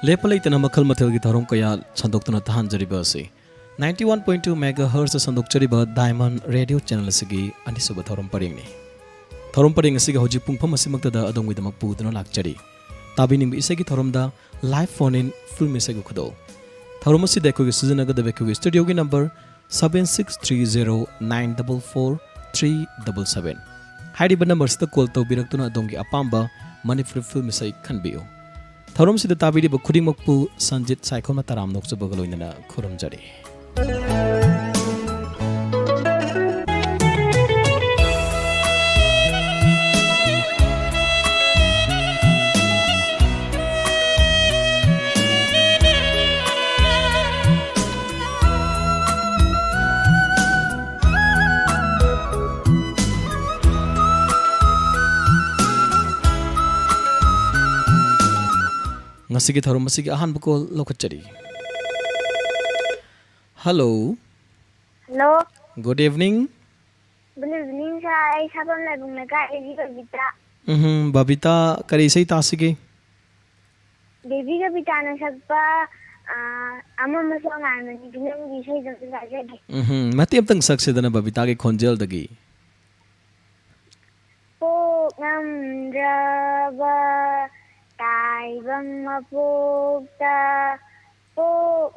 ಲೇಪಲೈತನ ಮಕ್ಕಳ ಮಥಲ್ಗಿ ಥರಂ ಕಯ ಸಂದೋಕ್ತನ ತಹಾಂಜರಿಬ ಅಸಿ 91.2 MHz ಸಂದೋಕ್ಚರಿಬ ಡೈಮಂಡ್ ರೇಡಿಯೋ ಚಾನೆಲ್ ಅಸಿಗಿ ಅನಿಸುಬ ಥರಂ ಪರಿಂಗ್ನಿ ಥರಂ ಪರಿಂಗ್ ಅಸಿಗ ಹೌಜಿ ಪುಂಫಮ್ ಅಸಿಮಕ್ತದ ಅದೊಂಗಿದಮಕ್ ಪೂದನ ಲಾಕ್ಚರಿ ತಾಬಿನಿಂಗ್ ಇಸಗಿ ಥರಂದ ಲೈವ್ ಫೋನ್ ಇನ್ ಫಿಲ್ಮ್ ಇಸಗಿ ಖುದೋ ಥರಂ ಅಸಿ ದೇಖೋಗಿ ಸುಜನಗದ ವೆಕೋಗಿ ಸ್ಟುಡಿಯೋಗಿ ನಂಬರ್ 7630944377 ಹಾಡಿಬ ನಂಬರ್ ಸಿದ ಕಾಲ್ ತೌಬಿರಕ್ತುನ ಅದೊಂಗಿ ಅಪಾಂಬ ಮನಿಫ್ರಿ ಫಿಲ್ಮ್ ಇಸೈ ಖನ್ಬಿಯೋ ಥರಂ ಸಿದ ತಾಬಿಡಿಬ ಖುದಿಮಕ್ಪು ಸಂಜಿತ್ ಸೈಕೋನ ತರಾಮ್ ನೋಕ್ಸಬಗಲೋಯಿನ ಖುರಂಜರಿ Ngasigi tharo masigi ahan buko lokachari. Hello. Hello. Good evening. Good evening sir. Ay sabam na bung naga Baby Babita. Babita kari isay tasige. Baby Babita na sagpa ama masong ano ni binang gisay dun sa lagi. Mati amtang saksida na Babita ke khonjel dagi. Po ngamdraba Taibang mapugta po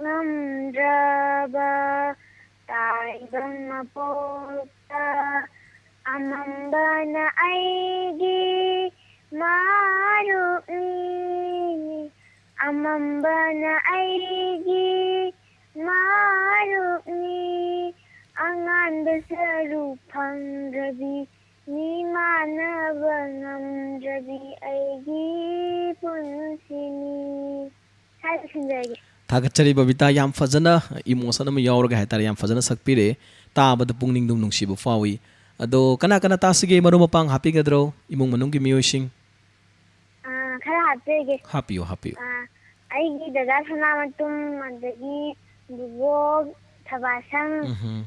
ngamdraba Taibang mapugta amamba na aigi maruni amamba na aigi maruni angan besarupang rabi ni manaba ngamdrabi aigi punsini hai sinjage Thagachari Babita yam fazana emotion am yauraga haitare yam fazana sakpire taabada pungning dum nungsibu fawi ado kana tasige marumapang happy gadro imong manunggi miyosing khara hapege happy aigi daga sanamatum adagi bubog thabasang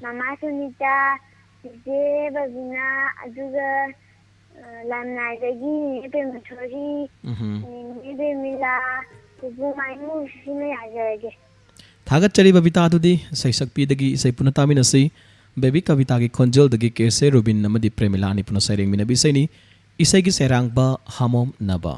mama sunita je babina aduga lamnaidagi ebe mathori ebe mila kubu maimu sime ajage Thagachari Babita adudi sai sakpidagi sai punatami nasi baby kavita gi khonjel dagi kese robin namadi premilani puna sairing minabi saini isai gi serang ba hamom naba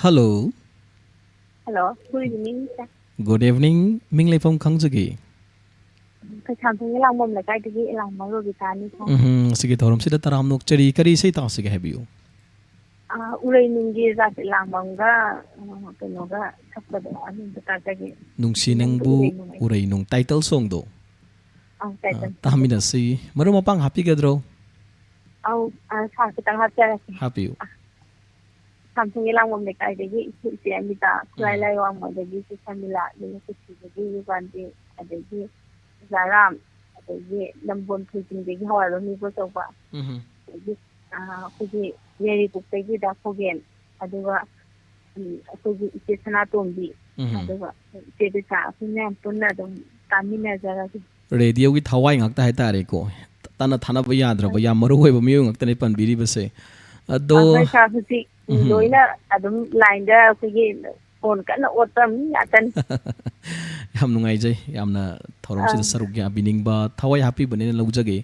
hello hello good evening sir good evening मिङ लेफम खंजगी ꯀꯩꯁꯥꯝꯊꯣꯡꯒꯤ ꯂꯥꯡꯕꯝ ꯂꯩꯀꯥꯏꯗꯒꯤ ꯏꯂꯥꯡꯕꯝ ꯔꯣꯕꯤꯇꯥꯅꯤ ꯁꯥꯔ सिगे थौरम सिदा तराम नोक चरी करी सही तासिगे हैबियो ꯎꯔꯩꯅꯨꯡꯒꯤ ꯖꯥꯇꯤ ꯂꯥꯡꯕꯝꯒ ꯀꯩꯅꯣꯒ ꯁꯛꯄꯗꯣ ꯑꯗꯨꯝꯕ ꯇꯥꯖꯒꯦ ꯅꯨꯡꯁꯤ ꯅꯪꯕꯨ उरै ꯅꯨꯡ टाइटल song दो ꯇꯥꯏꯇꯜ तामिना सि मरु मपांग हापी गद्रो ꯑꯧ ꯁꯥꯔ ꯈꯤꯇꯪ ꯍꯥꯞꯆꯔꯛꯀꯦ हापियो ꯀꯩꯁꯥꯝꯊꯣꯡꯒꯤ ꯂꯥꯡꯕꯝ ꯂꯩꯀꯥꯏꯗꯒꯤ ꯏꯆꯦ ꯑꯃꯤꯇꯥ ꯈꯨꯔꯥꯏ ꯂꯥꯏꯋꯥꯡꯃꯗꯒꯤ ꯁꯨꯁꯃꯤꯂꯥ ꯑꯗꯒꯤ ꯀꯨꯊꯤꯗꯒꯤ ꯌꯨꯒꯥꯟꯗꯤ ꯑꯗꯒꯤ ꯖꯥꯔꯥꯝ ꯑꯗꯒꯤ ꯅꯝꯕꯣꯜ ꯊꯣꯏꯖꯤꯡꯗꯒꯤ ꯍꯋꯥꯏꯔꯣꯝ ꯃꯤꯕꯣꯆꯧꯕ ꯑꯗꯒꯤ ꯑꯩꯈꯣꯏꯒꯤ ꯌꯥꯏꯔꯤꯄꯣꯛꯇꯒꯤ ꯗꯥ ꯈꯣꯒꯦꯟ ꯑꯗꯨꯒ ꯑꯩꯈꯣꯏꯒꯤ ꯏꯆꯦ ꯁꯅꯥꯇꯣꯝꯕꯤ ꯑꯗꯨꯒ ꯏꯆꯦ ꯕꯤꯇꯥ ꯑꯩꯈꯣꯏ ꯃꯌꯥꯝ ꯄꯨꯟꯅ ꯑꯗꯨꯝ ꯇꯥꯃꯤꯟꯅꯖꯔꯒꯦ रेडियोगी थवाई ngakta hai tare ko tana thana ba yadraba ya maru hoy ba miyo ngakta ne panbiri base ado ꯍꯣꯏ ꯁꯥꯔ ꯍꯧꯖꯤꯛ ꯂꯣꯏꯅ ꯑꯗꯨꯝ ꯂꯥꯏꯟꯗ ꯑꯩꯈꯣꯏꯒꯤ ꯐꯣꯟ ꯀꯟꯅ ꯑꯣꯠꯄ ꯃꯤ ꯉꯥꯛꯇꯅꯤ yam nungai jai yamna thorom sida saruk ya bining ba thawai happy bane laujage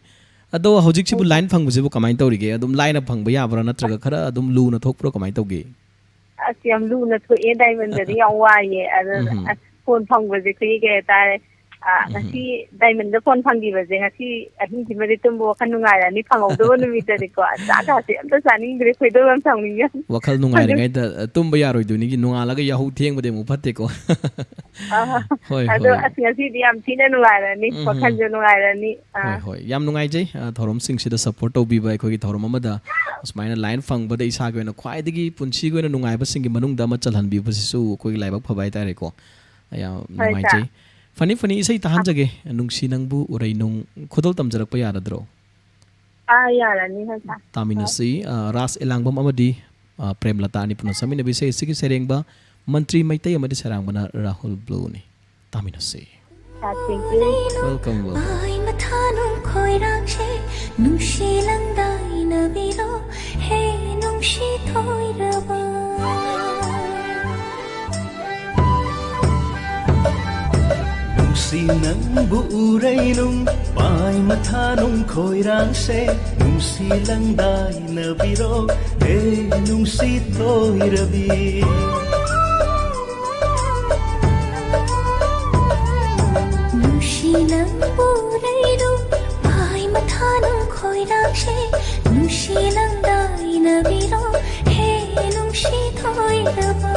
ado hojik sibu line phang bujibu kamai tawrige adum line phang ba yabra natraga khara adum lu na thokpro kamai tawge ꯑꯁ ꯌꯥꯝ ꯂꯨꯅ ꯊꯣꯛꯑꯦ ꯗꯥꯏꯃꯟꯗꯗꯤ ꯌꯥꯝ ꯋꯥꯏꯌꯦ ꯑꯗꯨꯅ phone ꯐꯪꯕꯁꯦ ꯑꯩꯈꯣꯏꯒꯤ ꯀꯩ ꯍꯥꯏꯇꯥꯔꯦ ꯉꯁꯤ ꯗꯥꯏꯃꯟꯗ ꯐꯣꯟ ꯐꯪꯈꯤꯕꯁꯦ ꯉꯁꯤ ꯑꯍꯤꯡꯁꯤꯃꯗꯤ ꯇꯨꯝꯕ ꯋꯥꯈꯜ ꯅꯨꯡꯉꯥꯏꯔꯅꯤ ꯐꯪꯍꯧꯗꯕ ꯅꯨꯃꯤꯠꯇꯗꯤꯀꯣ ꯆꯥꯛꯀꯥꯁꯦ ꯑꯝꯇ ꯆꯥꯅꯤꯡꯗ꯭ꯔꯦ ꯈꯣꯏꯗꯧ ꯌꯥꯝ ꯁꯥꯎꯅꯤꯡꯉꯦ wakal nungairigayda tumba yaroidunigi nungalaga yahu thengbade mu phatte ko hoy ꯑꯗꯣ ꯑꯁ ꯉꯁꯤꯗꯤ ꯌꯥꯝ ꯊꯤꯅ ꯅꯨꯡꯉꯥꯏꯔꯅꯤ ꯋꯥꯈꯜꯁꯨ ꯅꯨꯡꯉꯥꯏꯔꯅꯤ hoy hoy yam nungai jai thorom sing sida support tawbiba aikogi thorom amada asmaina line fangbada isa goina khwaidagi punsi goina nungai ba singi manungda ma chalhanbi basisu kogi laibak phabai tare ko ya nungai jai fani fani isai tahanjage nungsi nangbu urai nung khodol tamjarak pa yaradro ꯌꯥꯔꯅꯤ ꯍꯣꯏ ꯁꯥꯔ तामिनसी रास एलांगबम अमदी प्रेमलता नि पुन समिन बिसे सिगी सेरेंगबा मंत्री मैतै अमदी सेरांगबना राहुल ब्लूनी तामिनसी thank you welcome ai mathanung khoirang she nungshi langdai na biro he nungshi thoiraba nungsi nangbu urai nung pai mathanung khoirang se nungsi langdai na biro he nungsi thoirabi nungshi langburai ru pai mathanung khoirang she nungshi langdai na biro he nungshi thoiraba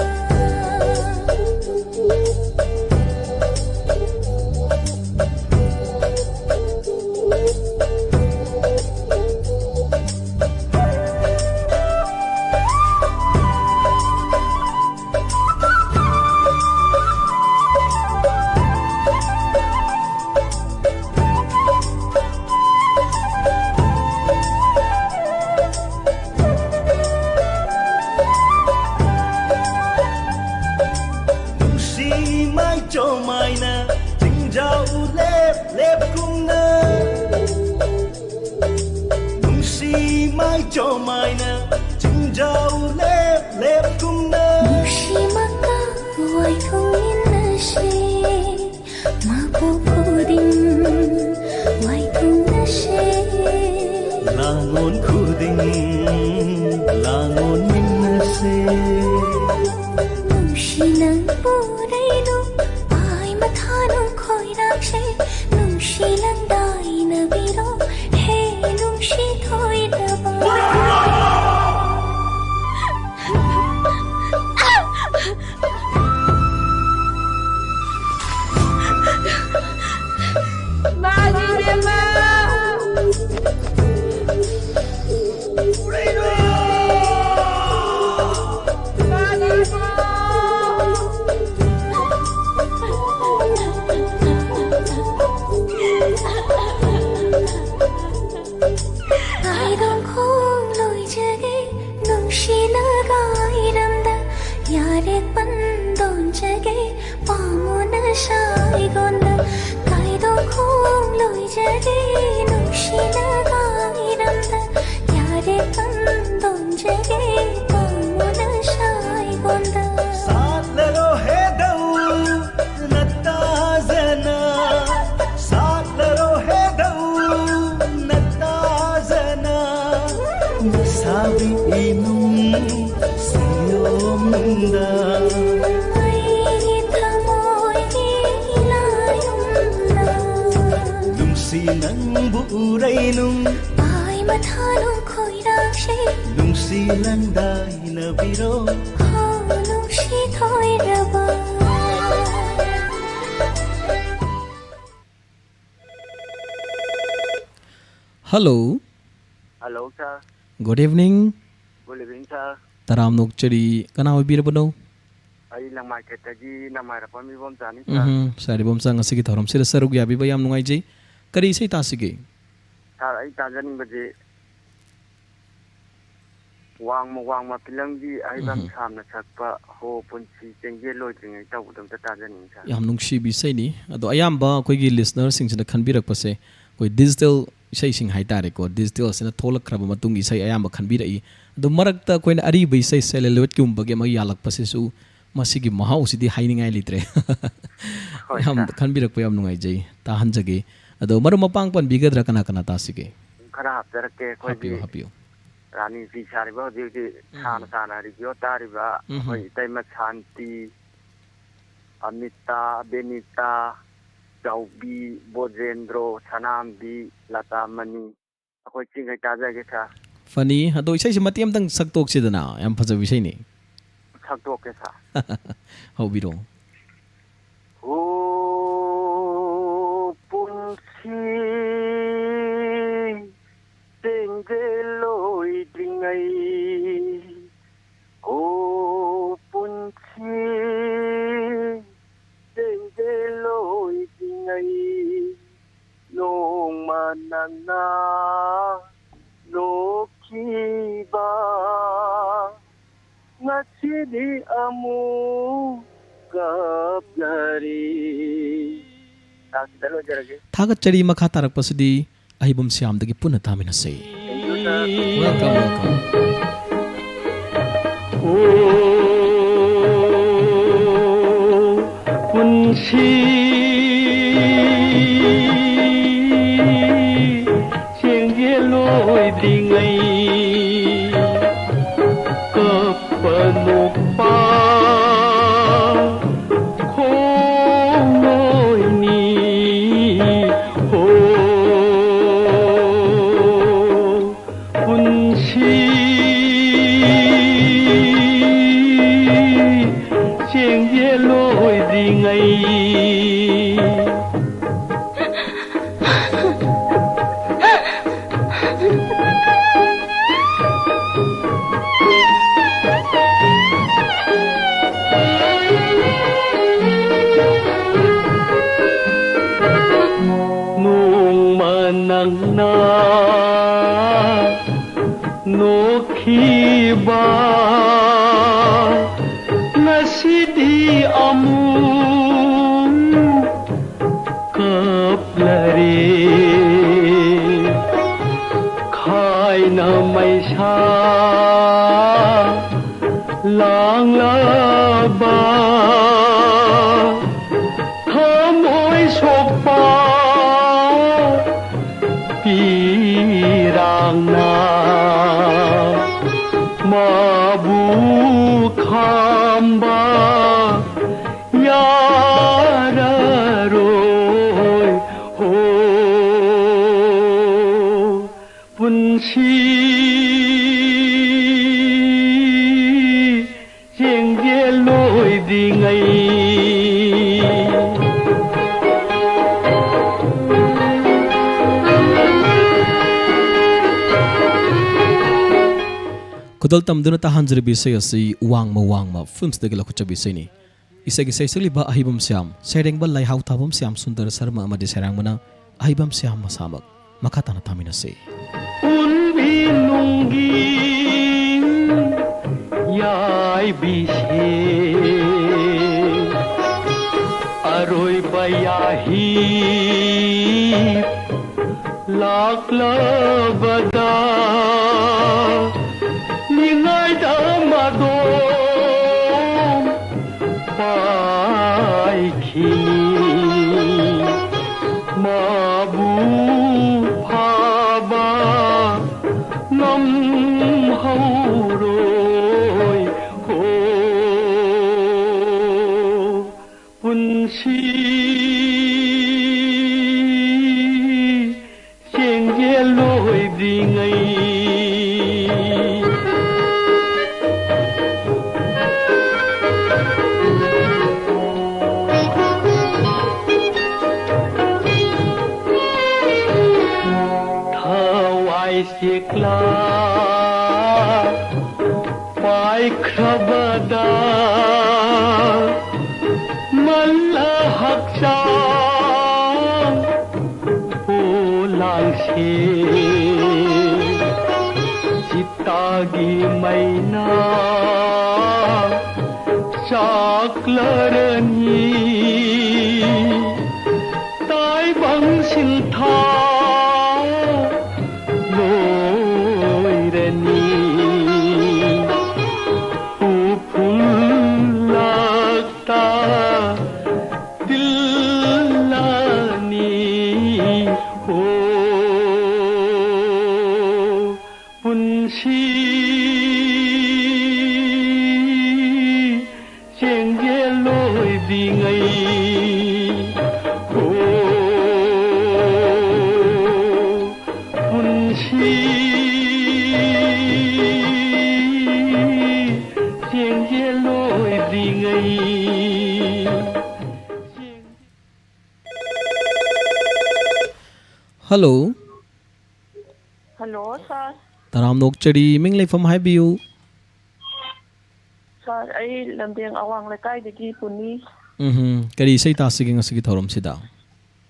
Sabi inung siyomda ꯑꯩꯒꯤ ꯊꯃꯣꯏꯒꯤ ꯏꯂꯥꯌꯨꯝꯅ Nungsi nangbu urainung ꯄꯥꯏ ꯃꯊꯥꯅꯨꯡ ꯈꯣꯏꯔꯥꯡꯁꯦ Nungsi landai na biro ꯍꯣ ꯅꯨꯡꯁꯤ ꯊꯣꯏꯔꯕ Hello, Hello, sir. good evening. Good evening, sir. Taram nokchari kana oibirabano? I lang market tagi na marapon mi bom jani, sir. Sari bom sang asigi thorom sira sarug yabi ba yam nungai jai. Kari sai tasige. Sir, ay tajaning baje. Wang ma pilang di ay bang sam na sakpa ho punchi tengge loy tingai taw udam ta tajaning, sir. Yam nungshi bi sai ni. Ado ayamba akoigi listener sing sina khanbirak pase koi digital isai sing haitare ko digital sina tholak kraba matung isai ayamba khanbirai. Ado marakta koina ari bai sai selelot kum bage ma yalak pase su masigi mahau sidi hainingai litre. Yam khanbirak pa yam nungai jai ta hanjage. Ado maru mapang pan bigadra kana kana tasige. Khara hapjar ke koi Happy di happy. rani fi sari ba di sana rigyo tari ba koi tai ma shanti Amita Benita Jaubi Bojendro Sanambi Latamani akoi chingai tajage, sir. Funny ado isai si mati am tang saktok sidana yam phajabi sai ni. Sakto ke, sir. How biro. O punsi tengeloi dingai O punsi tengeloi dingai nong manana lokiba ngasidi amu kaplari dalo jarage Thagat chari makha tarak pasudi ahibum siam dagi puna tamina sei. thank you, sir. Welcome, welcome. Punsi Sengge loi dingai Kapanuk pa Khong loi ni Ho Punsi Sengge loi dingai nung manang na nokhiba nasidi amu kaplare khai na maisa lang laba thamoi sokpa pirang na mabu khamba yararoi ho punsi jengge loi dingai Kudal tamduna ta hanjri bi sei asi wangma films dagi la kuchabi sei ni. Isagi sei sali ba ahibum siam sereng ba lai hau thabum siam sundar sarma amadi serang mana ahibam siam masamak makata na tamina sei. unbi nunggi yai bise aroi bayahi lakla bada ningai da mado pai khini mabu phaba nam hauroy ho punsi cheng ye loi đi ngay Sikla pai khabada malla haksa pulang se chitagi maina saklarani tai bang sil tha Hello. Hello, sir. Taram nokchari minglay from Highview. Sir, ay lambing awang lekay digi puni. Kari say tasiging asigi thorom sida.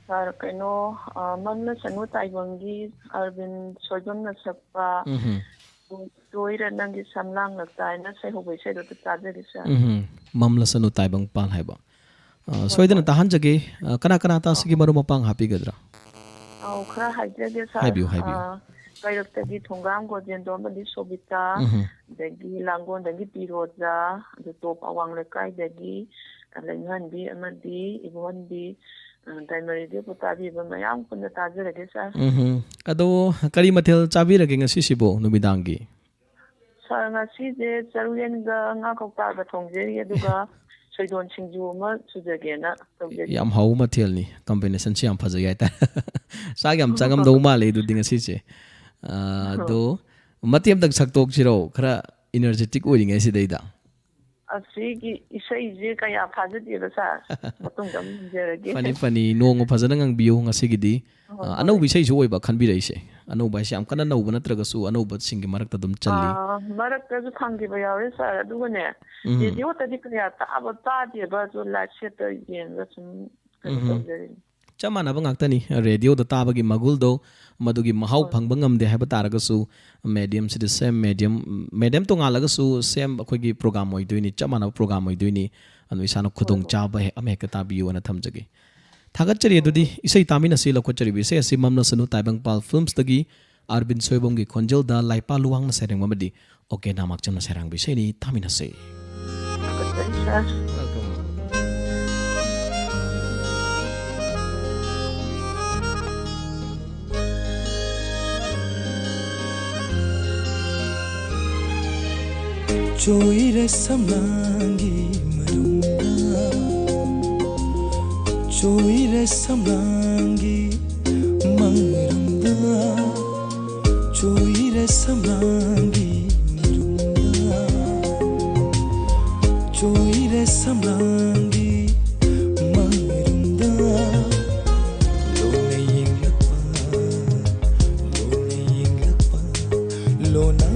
Sir, kano mamla sanu taiwangi Arvin Sojom na sakpa. Tuira nangi samlang nagtay na say hubay say do tatadari sir. Mamla sanu taibang pan haiba. So idana tahan jage kana tasigi marumapang happy gadra. Khara haidege sir. Highview. Kailaktagi thongam gojendo madi sobita dagi langon dagi piroja the top awang lekay dagi lengan bi amadi ibonbi primary de putabi ba mayam kunna tajirage sir. Ado kari mathel chabirage ngasi sibo numidangi. Sir ngasi je charuyen ga nga kokta ga thongjeri aduga soidon singju ma sujagena tawje. Yam hau mathel ni combination si yam phajai ta. Sa yam changam do ma le du ding si che. Do matiam tak saktok chiro khara energetic oring ai si deida. Asigi isai je kaya phajati ba sir. Matung dam jerage. Fani nong phajana ngang biyo ngasi gidi. Anau bisai jo oiba khanbi rai se. Anau ba se am kana nau ba natraga su anau ba singi marak ta dum challi. Marak ta ju thangi ba yawe sir adu ne. Video ta dikya ta aba ta de ba jo la set yen ga sum Chamana bangakta ni radio da tabagi magul do madugi mahau phangba ngamde haiba taragasu medium si same medium to ngalagasu same akhoi program oi doini chamana program oi doini anu isana khudong chaba he ame ka tabiyu ana thamjage thagachari adudi isai tamina si lokochari bi se asi mamna sanu taibang pal films tagi Arvin Soibom gi khonjel da laipa luwang na sereng mamadi okay namak chamna serang bi se ni tamina se. Choire samlangi marumda Choire samlangi marumda Choire samlangi marumda Choire samlangi marumda Lona yinglakpa Lona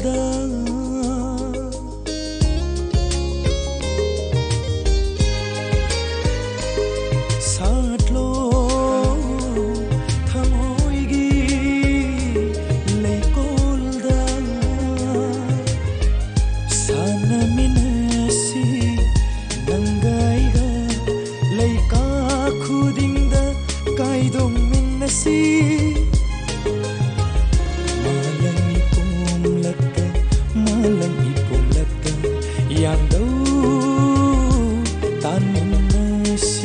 ꯂꯩꯀꯣꯜꯗ ꯁꯥꯠꯂꯣ ꯊꯃꯣꯏꯒꯤ ꯂꯩꯀꯣꯜꯗ ꯁꯥꯟꯅꯃꯤꯟꯅꯁꯤ ꯅꯪꯒ ꯑꯩꯒ ꯂꯩꯀꯥ ꯈꯨꯗꯤꯡꯗ ꯀꯥꯏꯗꯣꯛꯃꯤꯟꯅꯁꯤ 마랑이 봄락가 양도 딴민나시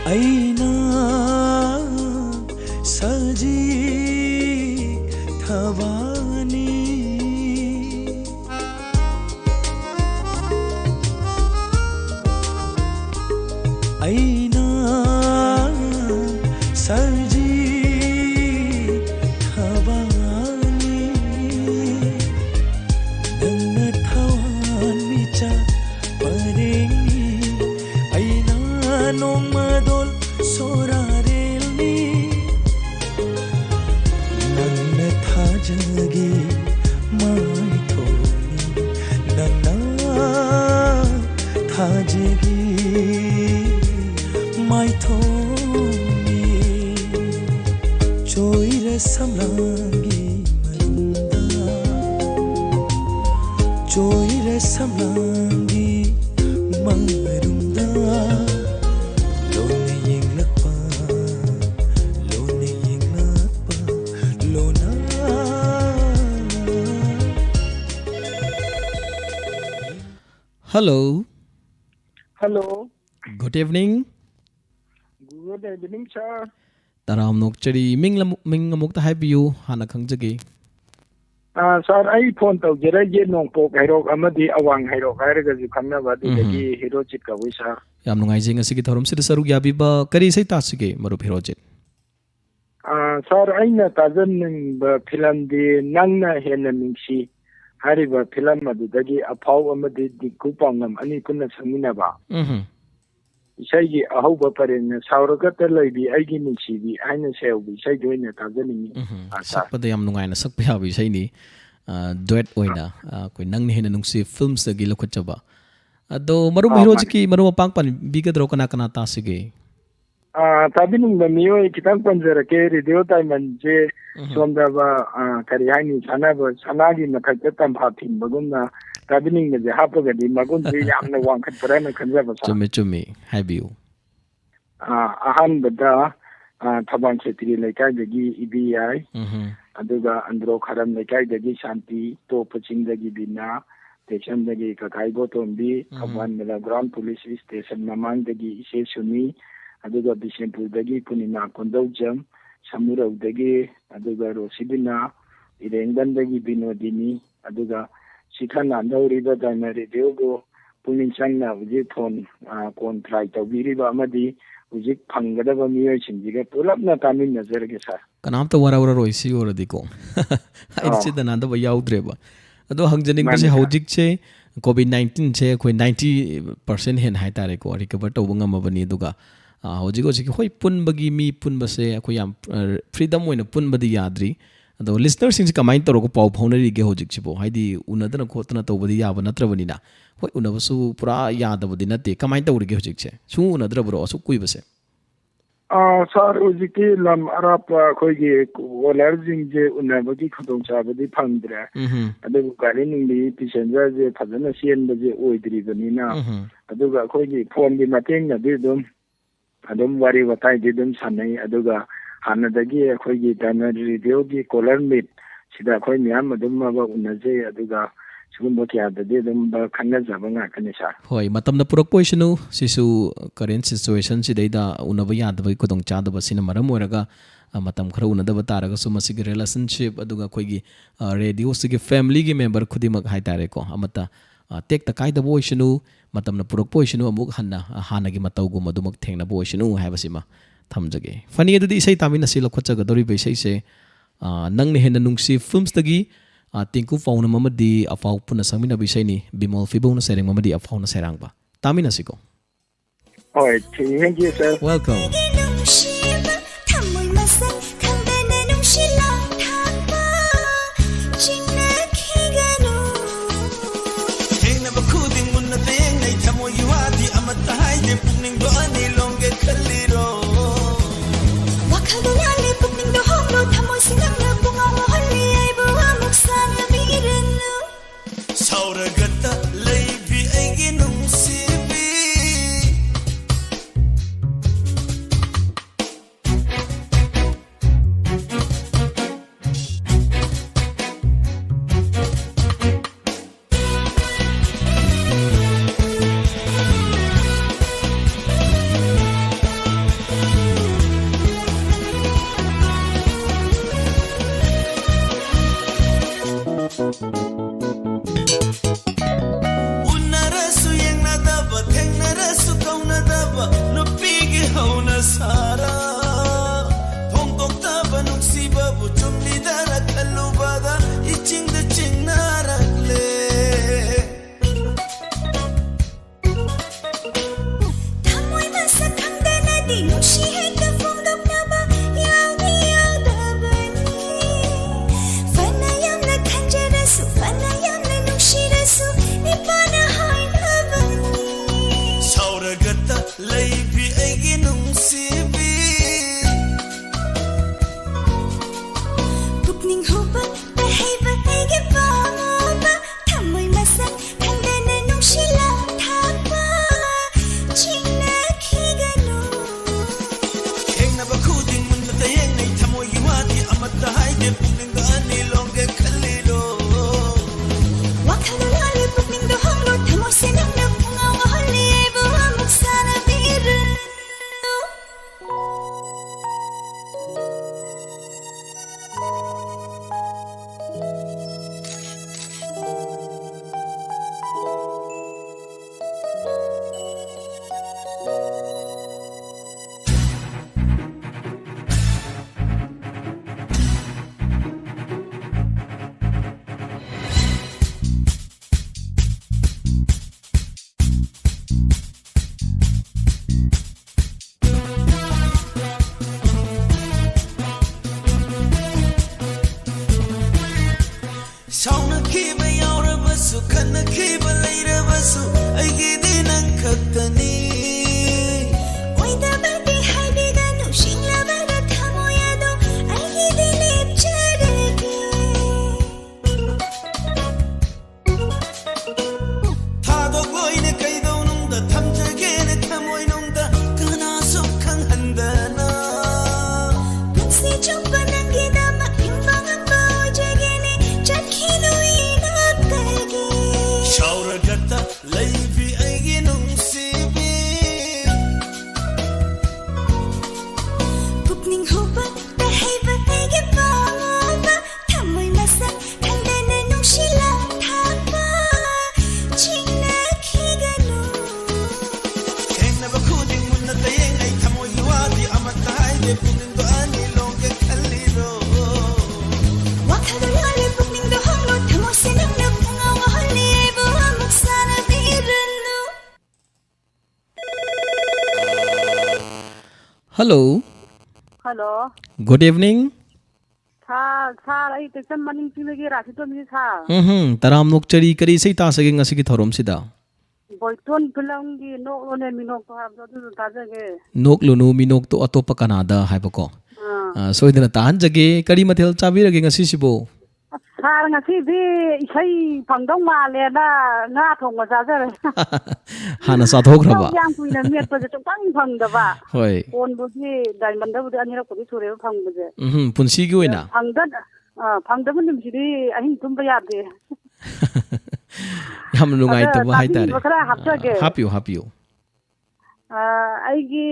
아이나 사지 타바니 아이나 사지 타바니 너나 타완 미자 버링이 아이나 농마돌 소라릴니 ನನ್ನ ತಾಜಗಿ ಮಾಯ್ತೋನಿ ನನ್ನ ತಾಜಗಿ ಮಾಯ್ತೋನಿ ಚೋಯಿರ ಸಮಲಾಂಗಿ ಮರುಂದ ಚೋಯಿರ ಸಮಲಾಂಗಿ ಮರುಂದ Hello. Hello. Good evening. Good evening, sir. Taram nokchari ming amuk ta haibiyu hana khangjagi. Sir, I phone to jere je nongpok hairok amadi awang hairok hairaga ju khamnaba dagi hero chit ka wi sir. Yam nungai jing asigi thorum sida saruk yabiba kari sai tasige maru hirojit. Sir, aina tajan ning ba film di nangna hena mingsi hariba film adudagi aphau amadi dikupangam ani kunna sangminaba. Isai ahauba pareng sauraga ta laibi aigi ningsibi aina seubi isai doina tajaningi. Sakpada yam nungai na sakpa yabi isai ni duet oina koi nangni hena nungsi films dagi lokhachaba. Ado maru hirojit ki maru mapangpan bigadro kana kana tasige. Tabining ba miyoy kitang panjara ke radio diamond je somdaba karihani sanagi mathakta tamphatin bagumna tabining je hapaga di magun je yamna wangkhat parana khanjaba sa chumi haibiu ahan bada thabang chetri laikai dagi EBI aduga andro kharam laikai dagi shanti to paching dagi bina station dagi kakai gotombi khaban mela ground police station mamang dagi ise suni aduga Bishnupurdagi Punina Kondaujam Samuraudagi aduga Rosidina Irengandagi Binodini aduga Sikhana Andawriba Dana Radio go Punin Changna Uji Phone kon try tawbiriba amadi uji phangadaba miyoy sinjiga pulapna tamin nazarge sa kanam to wara roisi oradi ko ai chidana da ba yaudreba ado hangjaning se hojik che COVID-19 che khoi 90% hen hai tare ko recover to bunga mabani duga hojik hoi punbagi mi punbase khoi yam freedom oina punbadi yadri ado listener sing kamai to ko pau phonari ge hojik chibo haidi unadana khotna to badi yaba natrabani na hoi unabasu pura yadabadi natte kamai to ge hojik che su unadra bro asu kui base sir ujiki lam arap khoigi walerjing je unabagi khadong chabadi phangdre adu gari ningli passenger je phajana sien baje oidri banina aduga khoigi phone gi mateng na di adum wari watai di dum sanai aduga hanadagi khoigi dana radio gi caller meet sida khoi miyam adum ma unaje aduga sigumba kayadadi adum khanajaba ngakani sir. Hoi matamna purak poisinu sisu current situation sidaida unaba yadaba kodong chadaba sina maram oiraga matam khara unadaba taraga su masigi relationship aduga koigi radio sigi family gi member khudimak haitare ko amata tek ta kaida boisinu matamna purak poisinu amuk hanna hanagi mataugu madumak thengna boisinu haibasima thamjage fani adudi isai tamina sila khotchaga dori beisai se nangni henna nungsi films tagi Tinku fauna mamadi afau puna samina bisai ni Bimol Fibona sereng mamadi afau na serang ba tamina siko. Alright, thank you sir. Welcome. Hello. Hello. Good evening. Ai tekan maning pinagi rasi to mi sa. Taram nok chari kari sei ta sage ngasi ki thorom sida. Boiton pilangi no one minok to have to ta jage. Nok lunu minok to atopa kanada haibako. Soidana tan jage kari mathel chabirage ngasi sibo. Sar ngasi di isai phangdong ma le na nga thong ma ja jare. Hana sa thograba. Yang puina met pa jong pang phang da ba. Hoi. On bu ji diamond da bu ani ra ko di sure phang bu je. Punsi gi oina. Phangda phangda bu nim ji di ahin tum ba ya de. yam nungaitaba Ada, haitare tapi bakra hapsage. hapiyo ꯑꯩꯒꯤ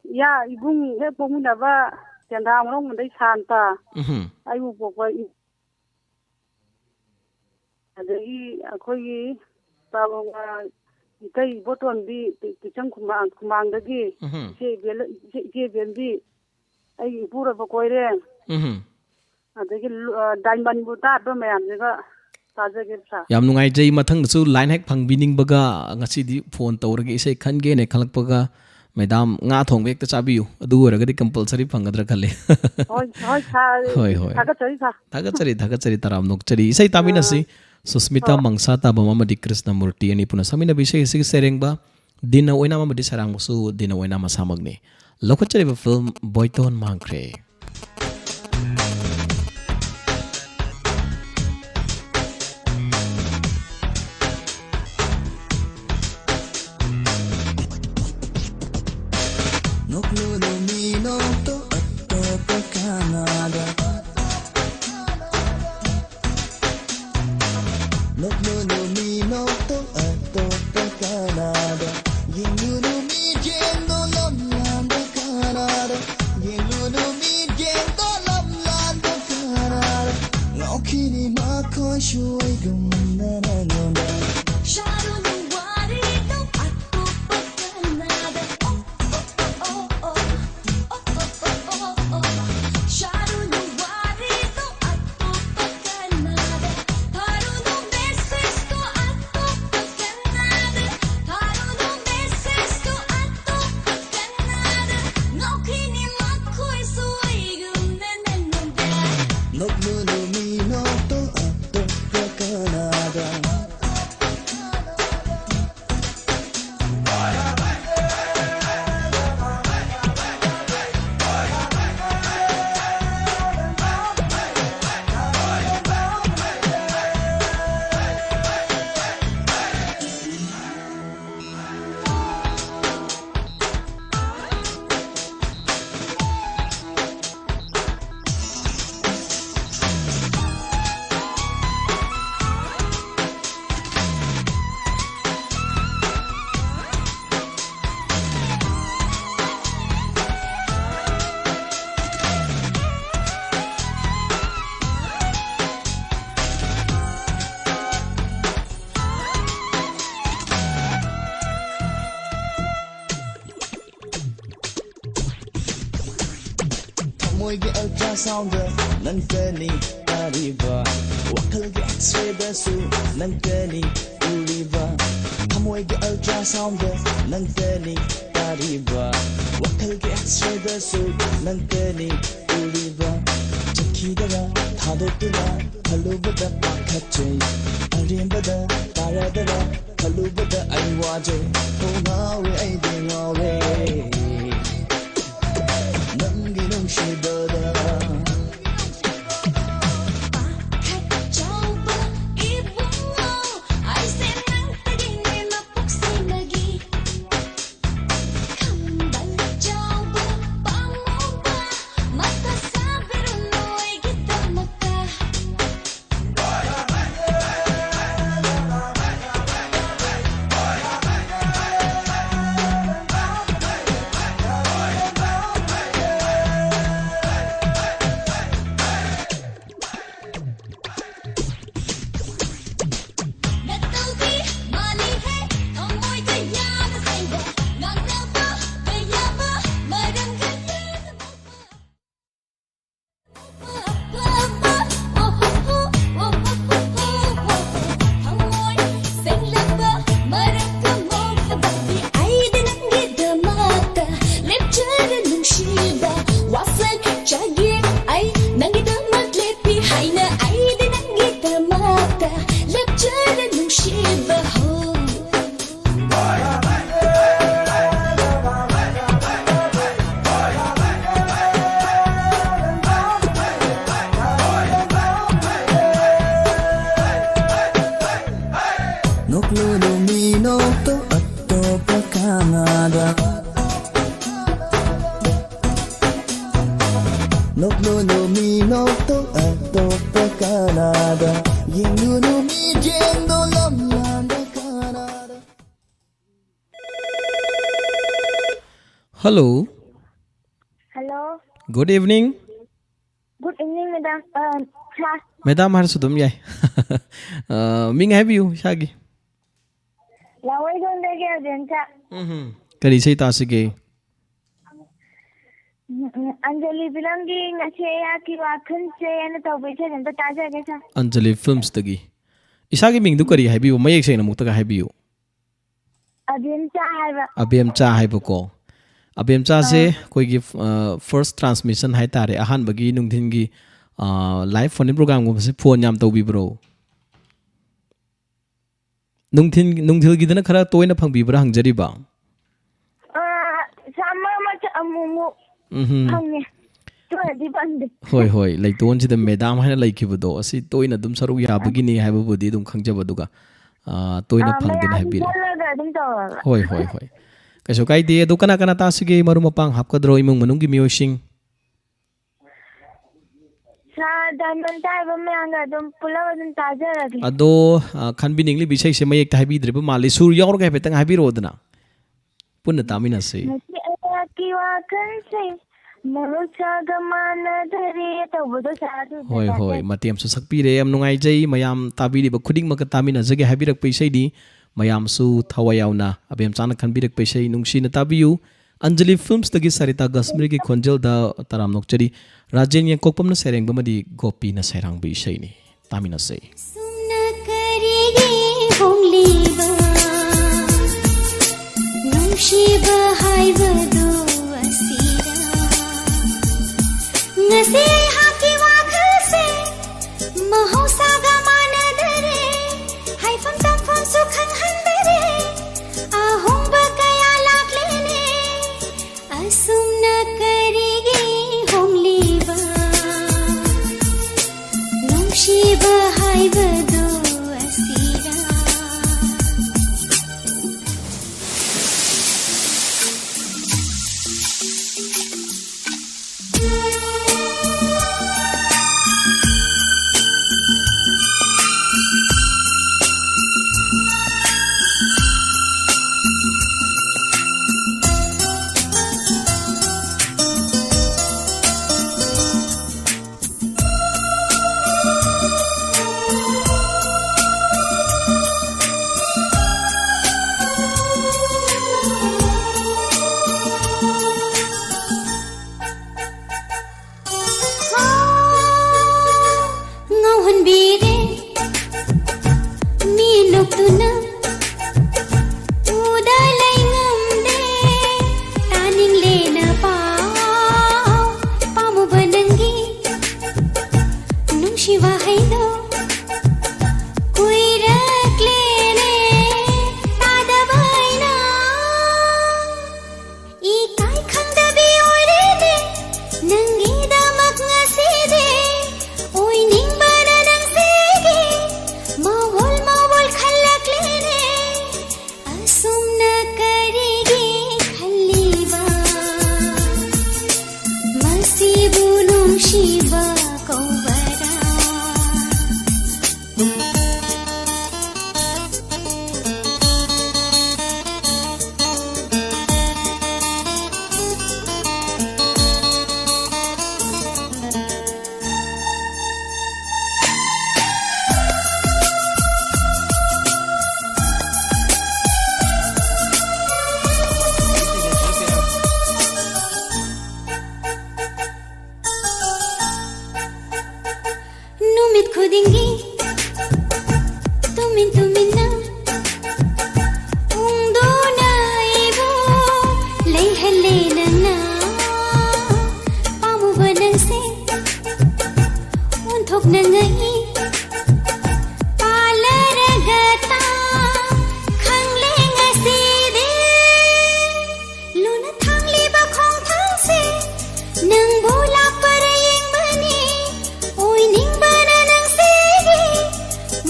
ꯏꯌꯥ ꯏꯕꯨꯡ ꯍꯦꯛ ꯄꯣꯛꯃꯤꯟꯅꯕ ꯇꯦꯟꯊꯥ ꯃꯅꯨꯡꯗꯩ Santa ꯑꯩꯕꯨ ꯄꯣꯛꯄ ꯑꯗꯒꯤ ꯑꯩꯈꯣꯏꯒꯤ ꯏꯇꯩ ꯏꯕꯣꯇꯣꯟꯕꯤ ꯇꯤꯆꯝ ꯈꯨꯃꯥꯡꯗꯒꯤ ꯏꯆꯦ ꯕꯦꯟꯕꯤ ꯑꯩꯒꯤ ꯏꯄꯨꯔꯣꯏꯕ ꯀꯣꯏꯔꯦꯡ ꯑꯗꯒꯤ ꯗꯥꯏꯃꯟꯕꯨ ꯇꯥꯠꯄ ꯃꯌꯥꯝꯁꯤꯒ ꯇꯥꯖꯒꯦ ꯁꯥ yam nungaijai mathangdasu line hack phangbiningbaga ngasidi phone tawrage isai khange ne khalakpaga madam nga thongbe ekta chabiyu adu oragadi compulsory phangadra khalle thagatsari taram nokchari isai taminasi Susmita Mangsa tabama madi Krishnamurti ani puna samina bishay sig serengba dina oina madi sarang musu dina oina masamagni lokachari film Boyton Mangkre Moige ultrasound nankani ariba wakalge x-ray dasu nankani uriba moige ultrasound nankani ariba wakalge x-ray dasu nankani uriba chakidara thadotuna halubada pakhachai arimbada taradara halubada aiwaje ho ngawe ai de ngawe Shibada Canada, y en uno mi yendo la hello hello good evening good evening madam class madam हर सुदम याय मिंग हाइबियु शागी लावई दोंदगे अजेंटा करी सही तासिगे अंजलि फिल्मगी ngase yaki wakhun se ana tawbai se janta tajage sa Anjali films तगी इसागी मिंग दु करी हाइबियु मयेक सेना मुक्तगा हाइबियु अजेंटा हाइबा अबेमचा हाइबको अबेमचा से कोई फर्स्ट ट्रांसमिशन है तारे अहान बगी नुंगथिनगी लाइव फोन प्रोग्राम को से फोन याम तौबिब्रो नुंगथिल गिदना खरा तोयना फंगबिब्रा हंगजरिबा sama macha amumu hangne to di bande होय होय लैतोन सिदा मैडम हाइना लैखिबदो असि तोयना दुम सरुक याबगिनी हाइबबुदी दुम खंगजबदुगा तोयना फंगदिन हाइबिरे होय होय होय कैसो काइदे दो कना कना तासिगे मरु मपांग हापकद्रो इमुंग मनुंगी मियोसिंग sa diamond type me anga dum pulawa dum tajarage अदो खनबिनिंगली बिषय से मयेक हाइबिद्रिबो माले सुर यावर गा हेतंग हाइबिरोदना पुन्ना तामिना से yaki wakhun se मरुचा गमान धरे तवदो सादु होय होय मतेम सु सकपीरे यम नुंगाई जई मयाम ताबिरिबो खुदिंग मक तामिना जगे हाबिरक पैसैदी मयाम सु थवायावना अबेम चाना खनबिरक पैसै नुंगसिना ताबियु अंजलि फिल्म्स तगी सरिता गस्मरी की खोंजल दा तराम नोकचरी राजेन यकोपम न सेरेंग बमदी गोपी न सेरांग बिसैनी तामिना से सुना करेगे होंगलीबा नुशिबा हाइबदो असीरा ngase haki wakhal se mahosa gamana dare haifam tam fam sukhan handare ahum ba kaya laklene asum na karege homliba nushiba haibado asira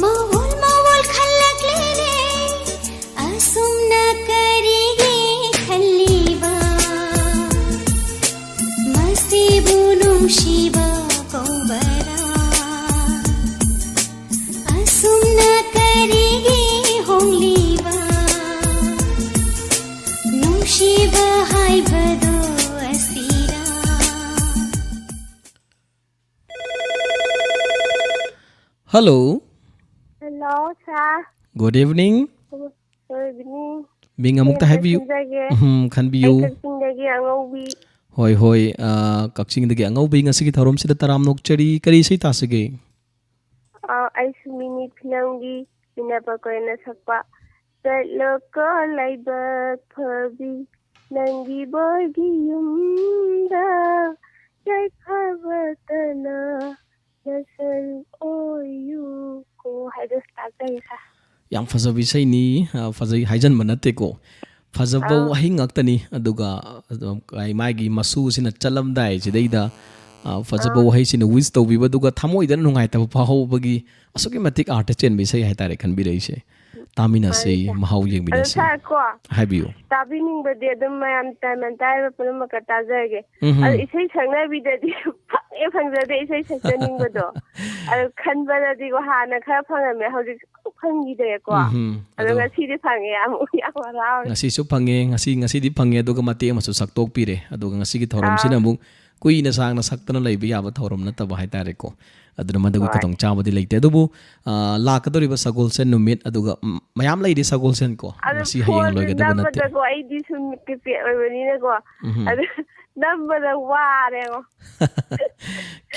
Mawal mawal khal Hello. Hello, sir. Good evening. Good evening. Ming amuk ta happy you. Khan bi you. Kacchingdagi Angaubi. Hoi hoi kakching dagi angaubi ngasi ki thorom sida taram nok chari kari sei tasige. Aisu mini filamgi pinapakoina sakpa. Loco laibak phabi nangi bogi yumda jai phavatana nasal oyu ko haidu start sa. Yang fazabi sei ni fazai haijan manate ko. Fazaba wahi ngaktani aduga kai magi masu sina chalamdai sidaida fazaba wahi sina wish to biba duga thamoi dan nungai ta phaho bagi asuki matik art chen bi sei haitare khan bi rei se tamina sei mahau yeng bi se habiyo Tabining ba de dum mayam tamantai ba pulum ka tajage al isai sangna bi de e phangja de isai sakning ba do al khan ba de go hana kha phangame hauji phangi de ko al ngasi di phange am wara ngasi su phange ngasi di phange aduga mate masu saktok pire aduga ngasi ki thorom sina mu kuina sangna saktana leibi yaba thorom na taba haitare ko aduna madagu katong chabadi leite adubu lakadori ba sagol sen numit aduga mayam leidi sagol sen ko ngasi hayeng loiga da banate ko ai di sum ke pe wani ne ko number ware ko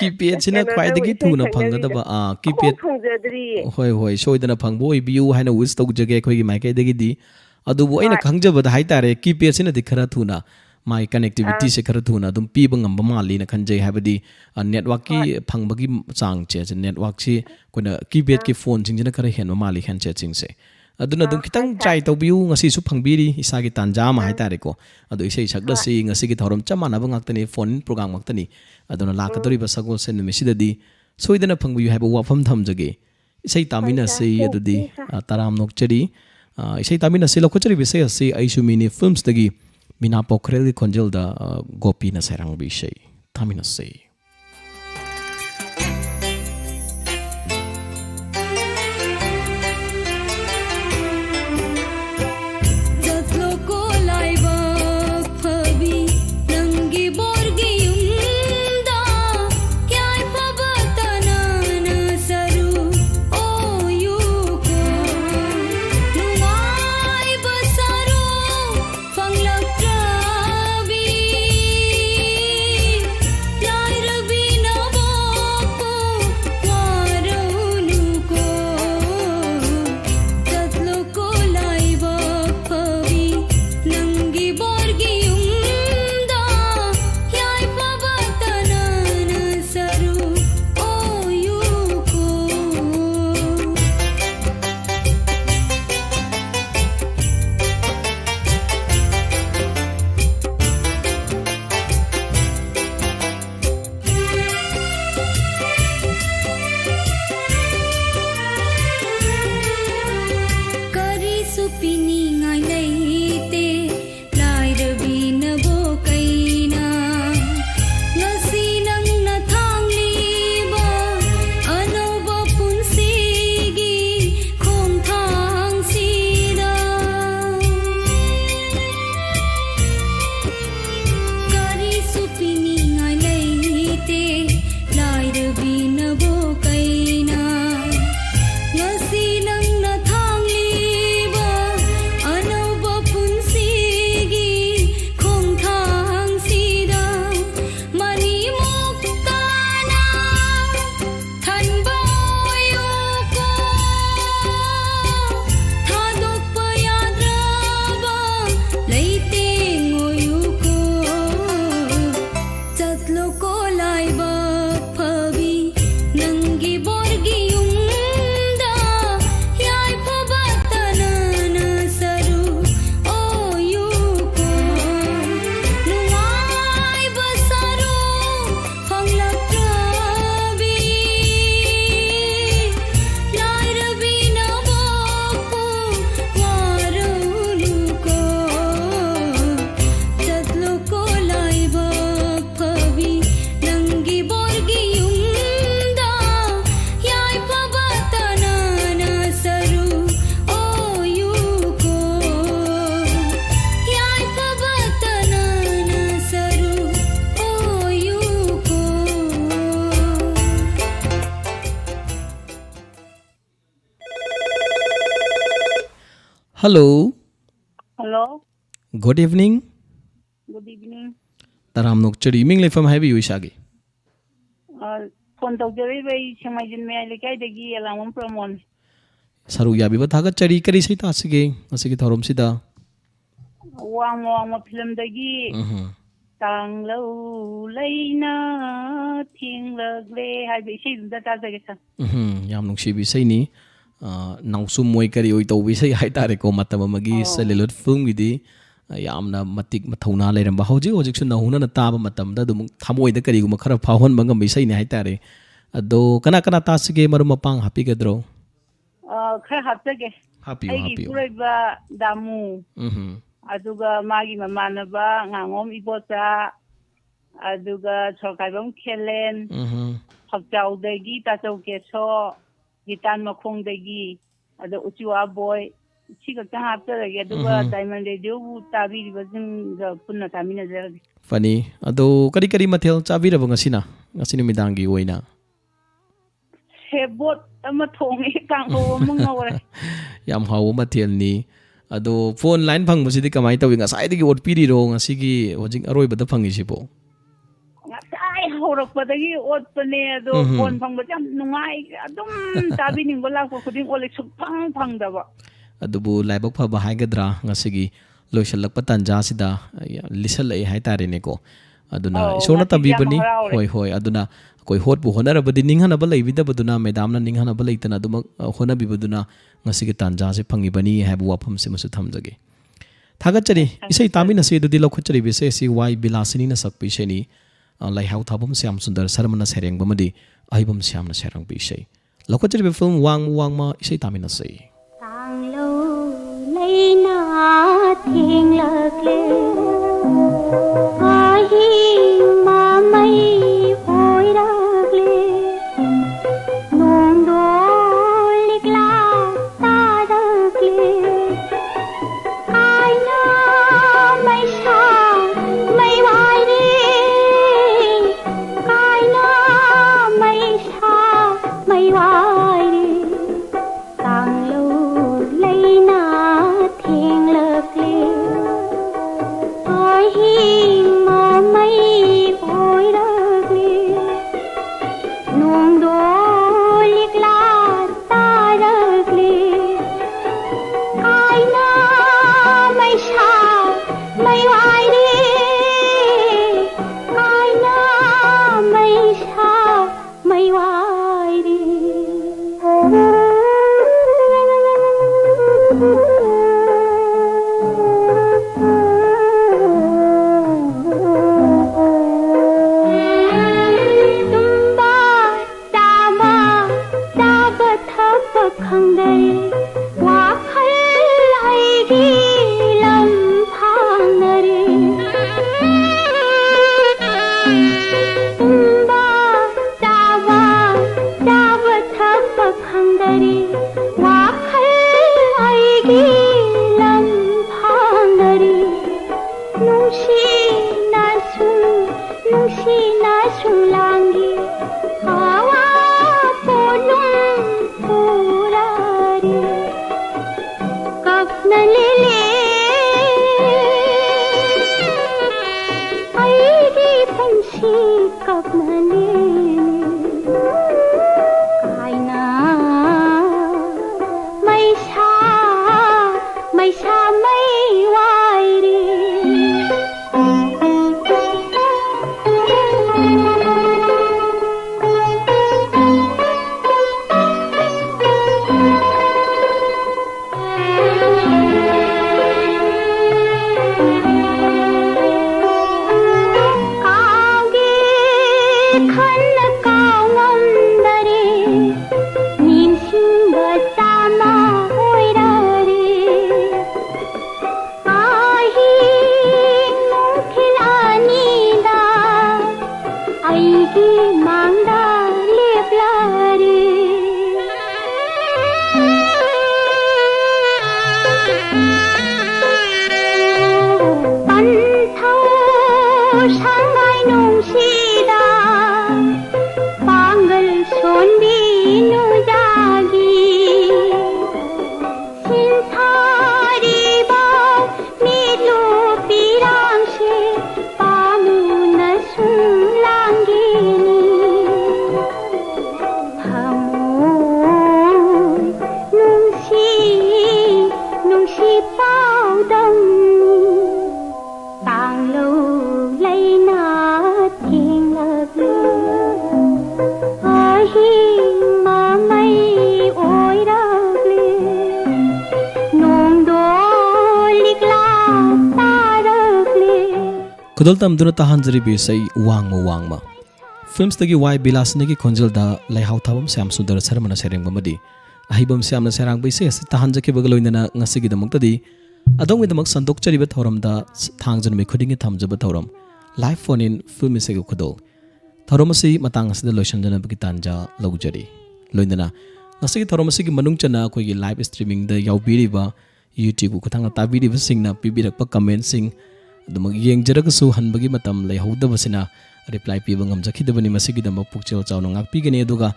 keypad sina khwaidagi thuna phanggadaba keypad hoi hoi soidana phangbo biu haina wish to jage khoi gi maike dagi di adubu aina khangjabada haitare keypad sina di khara thuna mai connectivity se khara thuna dum piba ngamba mali na khanjai habadi network ki phangbagi chang che network si koina keypad ki phone sing jina khara hen mali hen che ching se aduna dum kitang try to biu ngasi su phangbiri isa gi tanja ma haitare ko adu isei sakda si ngasi gi thorom chamana ba ngaktani phone program ngaktani aduna lakatori ba sagol sen mesidadi soidana phangbiu haba wafam thamjage isei tamina sei adudi taram nokchari isei tamina sei lokochari bisai ase aisu mini films dagi Mina Pokhrel ki khonjel da gopi na sarang bi sei tamina sei Fangla trabi, Hello. Hello. Good evening. Good evening. Taram nokchari ming lefam haibi uishagi. Phone tawjariba Semaijin Mayai Lekaidagi Alamam Pramon. Saru yabi ba thagat chari kari sai ta asige asige thorom sida. Wang film dagi tang lo leina ting le hai bi sai da ta jage sa. Yam nungsi bi sai ni nausum moi kari oi to bi sai hai tare ko matam magi cellular film gidi yamna matik mathauna leiramba hojik hojik su nahuna na taba matam da dum thamoi da kari guma khara phawon bangam bi sai ni hai tare ado kana kana ta sige marum mapang happy gadro Khara hapjage. happy happy Puraiba damu. Aduga magi mamanaba ngangom ibota aduga sorkaibam khelen phakjaudagi tachau keso gitan makhongdagi adu uchiwa boy chiga ta haptarage aduga diamond radio bu tabiriba jinga punna tamina jarage Funny ado kari kari mathel chabiraba ngasina ngasini midangi oina sebot ama thongi kangho mungawre yam hawo mathel ni ado phone line phang musidi kamai tawi ngasai digi ot piri ro ngasigi hojing aroi bada phangi sibo ngasai horakpadagi otpane ado phone phangba jam nungai adum tabini bola ko khuding ole suk phang daba adubu laibak phaba haigadra ngasigi loisalak patanja sida lisal ai hai tare ne ko aduna isona tambi bani hoi hoi aduna koi hot bu honara badi ninghana ba leibida baduna madam na ninghana ba leitana dum hona bi baduna ngasigi tanja se phangi bani habu wafam se masu thamjage thagachari isai tamina se dudi lokhachari bi se si wai bilasini na sakpi se ni lai hau thabum syam sundar sarmana sereng bamadi aibam syam na serang bi se lokhachari bi film wang ma isai tamina se tanglo leina thing lagle ahi mamai hoi ragle nondo ligla ta ragle aina mai sa mai vai re aina mai sa mai vai re tanglo leina thing lagle ahi mamai hoi ragle nondo ligla ta ragle aina mai sa mai vai re aina mai sa mai vai re tumba tama taba thap khangdai wakhal aigi lam phanare tumba taba taba thap khangdai wakhal aigi lam phanare nungsi na sung langi hawa ponum purare kapna lele aigi pansi kapna lele kaina mai sa mai vai re Kudol tamduna tahanjaribi sai wangma films tagi wai bilasnagi khonjelda laihau thabam syam sundar sarmana serengmadi ahibam syamna serang bai se tahanjaki bagaloinana ngasigi damuktadi adong widamak sandok chariba thoramda thangjanmi khudingi thamjaba thoram live phone in film isegi khudol thoromasi matang asida loishanjana bagi tanja laujari loinana ngasigi thoromasi gi manung chana koigi live streaming da yaubiriba YouTube kuthanga tabiriba singna pibirakpa comment sing adumag yengjarasu hanbagi matam laihawdabasina reply piba ngamjakidabani masigi damak pukchel chawna ngakpigani aduga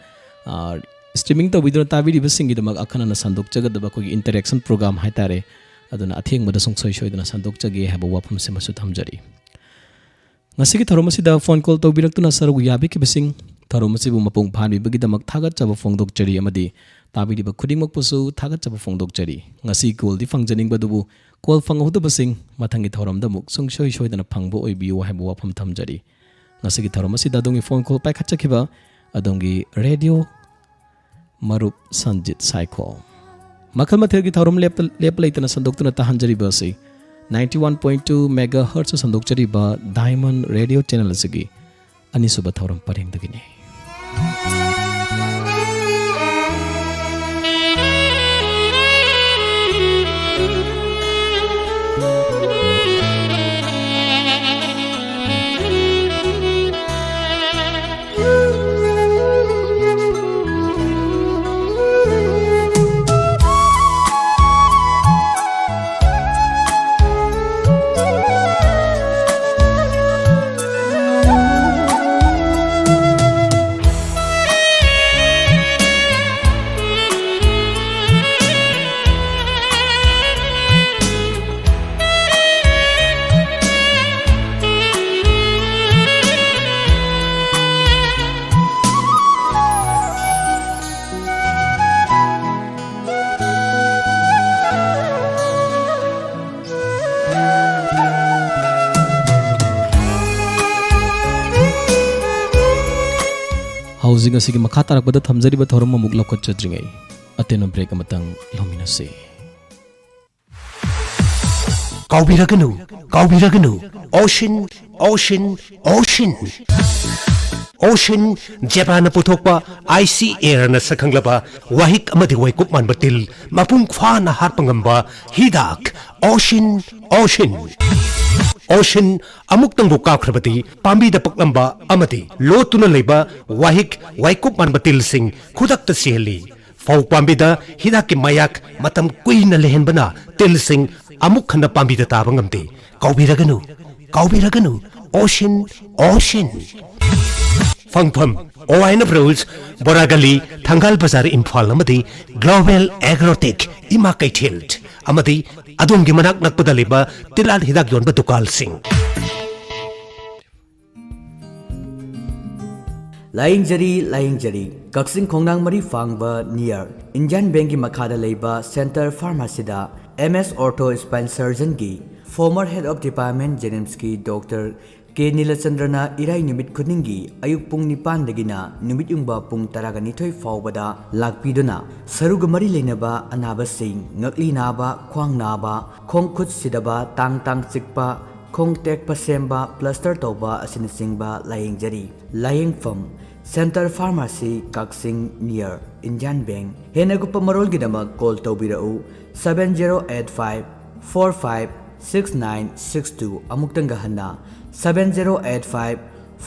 streaming to video tabiriba singi damak akhana sandok jagadaba koigi interaction program haitare aduna athengmada songsoi soidana sandok jage haba wafam semasu thamjari ngasigi tharomasi da phone call tawbiraktuna saru yabi kibasing tharomasi bu mapung phani bagi damak thagat chaba phongdok chari amadi tabiriba khudingmak pusu thagat chaba phongdok chari ngasi call di phangjaning badubu call phanghodabasing mathangi thoramda muk songsoi soidana phangbo oibiyo haba wafam thamjari ngasigi tharomasi da dongi phone call paikhachakiba adongi radio marup sanjit saiko makal mathegi thorom lep leitana sandoktuna tahanjari basi 91.2 megahertz sandokchari ba diamond radio channel asigi anisuba thoram parengdagini housing asigi makha tarakbada thamjariba thoram mamuk lokot chadringai ateno break amatang lominase kaubiraganu ocean Japan puthokpa IC Air na sakhanglaba wahik amadi waikup manbatil mapung phana harpangamba hidak ocean amuktang bu kakrabati pambi da paklamba amati lotuna leba wahik waikup manbatil sing khudak ta seli fau pambi da hidak ki mayak matam kuina lehenbana til sing amuk khana pambi da tabangamte kaubiraganu ocean Fangpam Oine of Rules Boragali Tangal Bazar Imphal Amadi Global Agrotech Imakai Tilt Amadi Adungi Manak Nakpadaliba Tilal Hidak Yon Batukal Singh Lying Jari Kaksing Kongnang Mari Fangba near Indian Banki Makada Leba Center Pharmacy da MS Ortho Spine Surgeon Gi former head of department Jenimski Dr. K. Nilachandrana irai nimit khuningi ayuk pung nipan dagina nimit yungba pung taraganithoi fawbada lakpiduna saruga mari leinaba anaba sing ngakli naba khwang naba khong khut sidaba tang chikpa khong tek pasemba plaster toba asin singba laying fam Center Pharmacy Kaksing near Indian Bank henagupa marol gidama call tobirau 7085 456962 amuktanga hanna 7085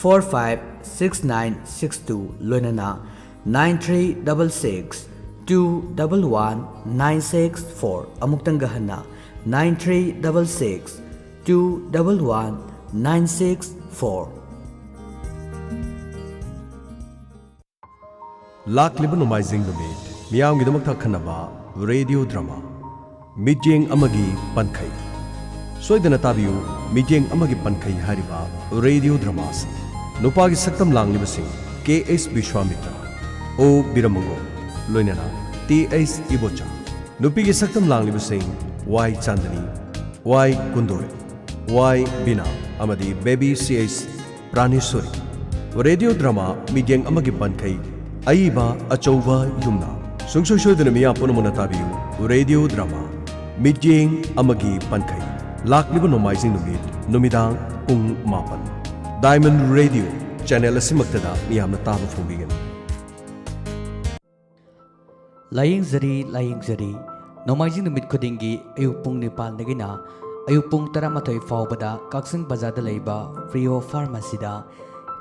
456962 loinana 9366 211 964 amuktanga hanna 9366 211 964 Lakliba Nomaizing Numit Miam Gidamakta Kanaba Radio Drama Mijing Amagi Pankai Soidana Tabiu Mijing Amagi Pankai Hariba Radio Dramas Nupagi Saktam Langlibasing K.S. Bishwamitra O. Biramango Loinana T.S. Ibocha Nupigi Saktam Langlibasing Y. Chandani Y. Kunduri Y. Bina Amadi Baby C.S. Pranishwari Radio Drama Mijing Amagi Pankai Aiba Achova Yumna Sungsoi Soidana Miya Punamuna Tabiu Radio Drama Mijing Amagi Pankai Lakliba Nomaizing Numit Numidang ꯄꯨꯡ 9 diamond radio channel ꯑꯁꯤꯃꯛꯇꯗ ꯃꯤꯌꯥꯝꯅ ꯇꯥꯕ ꯐꯪꯕꯤꯒꯅꯤ. ꯂꯥꯌꯦꯡꯖꯔꯤ ꯅꯣꯡꯃꯥꯏꯖꯤꯡ ꯅꯨꯃꯤꯠ ꯈꯨꯗꯤꯡꯒꯤ ꯑꯌꯨꯛ ꯄꯨꯡ 9ꯗꯒꯤꯅ ꯑꯌꯨꯛ ꯄꯨꯡ 11 ꯐꯥꯎꯕꯗ ꯀꯛꯆꯤꯡ ꯕꯖꯥꯔꯗ ꯂꯩꯕ ꯄ꯭ꯔꯤꯌꯣ ꯐꯥꯔꯃꯥꯁꯤꯗ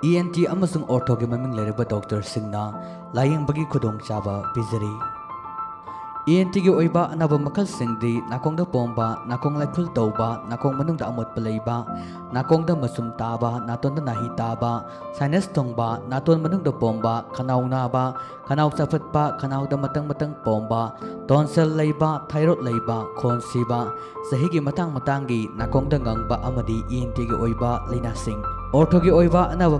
ENT ꯑꯃꯁꯨꯡ ꯑꯣꯔꯊꯣꯒꯤ ꯃꯃꯤꯡ ꯂꯩꯔꯕ ꯗꯣꯛꯇꯔꯁꯤꯡꯅ ꯂꯥꯌꯦꯡꯕꯒꯤ ꯈꯨꯗꯣꯡꯆꯥꯕ ꯄꯤꯖꯔꯤ. ENTꯒꯤ ꯑꯣꯏꯕ ꯑꯅꯥꯕ ꯃꯈꯜꯁꯤꯡꯗꯤ ꯅꯥꯀꯣꯡꯗ ꯄꯣꯝꯕ, ꯅꯥꯀꯣꯡ ꯂꯥꯏꯐꯨꯜ ꯇꯧꯕ, ꯅꯥꯀꯣꯡ ꯃꯅꯨꯡꯗ ꯑꯃꯣꯠꯄ ꯂꯩꯕ, ꯅꯥꯀꯣꯡꯗ ꯃꯁꯨꯝ ꯇꯥꯕ, ꯅꯥꯇꯣꯟꯗ ꯅꯥꯍꯤ ꯇꯥꯕ, ꯁꯥꯏꯅꯁ ꯊꯨꯡꯕ, ꯅꯥꯇꯣꯟ ꯃꯅꯨꯡꯗ ꯄꯣꯝꯕ, ꯈꯅꯥꯎ ꯅꯥꯕ, ꯈꯅꯥꯎ ꯆꯥꯐꯠꯄ, ꯈꯅꯥꯎꯗ ꯃꯇꯪ ꯄꯣꯝꯕ, ꯇꯣꯟꯁꯤꯜ ꯂꯩꯕ, ꯊꯥꯏꯔꯣꯏꯗ ꯂꯩꯕ, ꯈꯣꯟ ꯁꯤꯕ, ꯆꯍꯤꯒꯤ ꯃꯇꯥꯡꯒꯤ ꯅꯥꯀꯣꯡꯗ ꯉꯪꯕ ꯑꯃꯗꯤ ENTꯒꯤ ꯑꯣꯏꯕ ꯂꯩꯅꯥꯁꯤꯡ, ꯑꯣꯔꯊꯣꯒꯤ ꯑꯣꯏꯕ ꯑꯅꯥꯕ